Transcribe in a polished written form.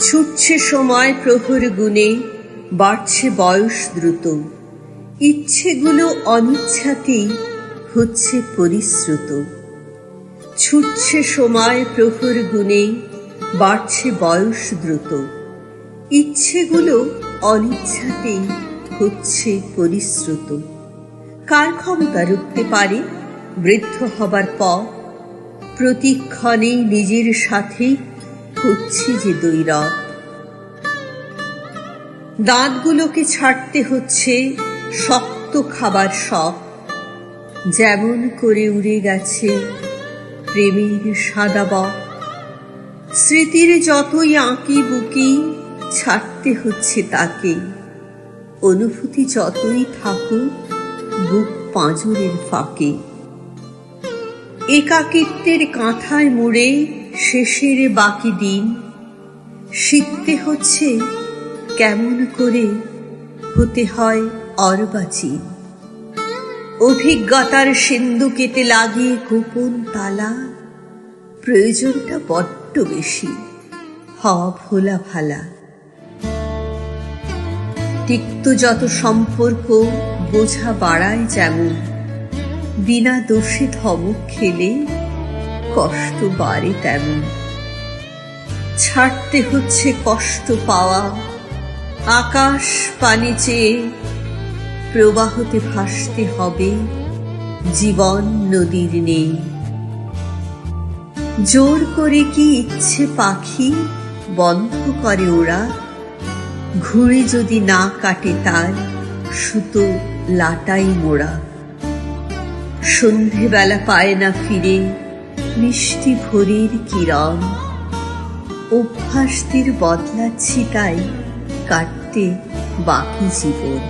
ছুটছে সময় প্রহর গুণে, বাড়ছে বয়স দ্রুত, ইচ্ছেগুলো অনিচ্ছাতেই হচ্ছে পরিশ্রুত। ছুটছে সময় প্রহর গুণে, বাড়ছে বয়স দ্রুত, ইচ্ছেগুলো অনিচ্ছাতেই হচ্ছে পরিশ্রুত। কার ক্ষমতা রুখতে পারে বৃদ্ধ হবার পর? প্রতিক্ষণেই নিজের সাথে হচ্ছে যে দ্বৈরথ। দাঁতগুলোকে ছাড়তে হচ্ছে শক্ত খাবার সব, যেমন করে উড়ে গেছে প্রেমের সাদা বক। স্মৃতির যতই আঁকি বুকি ছাড়তে হচ্ছে তাকে, অনুভূতি যতই থাকুক বুক পাঁজরের ফাঁকে। একাকিত্বের কাঁথায় মুড়ে শেষের বাকি দিন শিখতে হচ্ছে কেমন করে হতে হয় অর্বাচীন। অভিজ্ঞতার সিন্ধুকেতে লাগিয়ে গোপন তালা, প্রয়োজনটা বড্ড বেশি হওয়া ভোলা ভালা। তিক্ত যত সম্পর্ক বোঝা বাড়ায় যেমন, বিনা দোষে ধমক খেলে কষ্ট বাড়ে তেমন। ছাড়তে হচ্ছে কষ্ট পাওয়া, আকাশ পানে চেয়ে প্রবাহতে ভাসতে হবে জীবন নদীর নেই। জোর করে কি ইচ্ছে পাখি বন্ধ করে ওরা, ঘুরে যদি না কাটে তার সুতো লাটাই মোড়া। সন্ধেবেলা পায় না ফিরে মিষ্টি ভোরের কিরণ, অভ্যাসদের বদলাচ্ছি তাই কাটতে বাকি জীবন।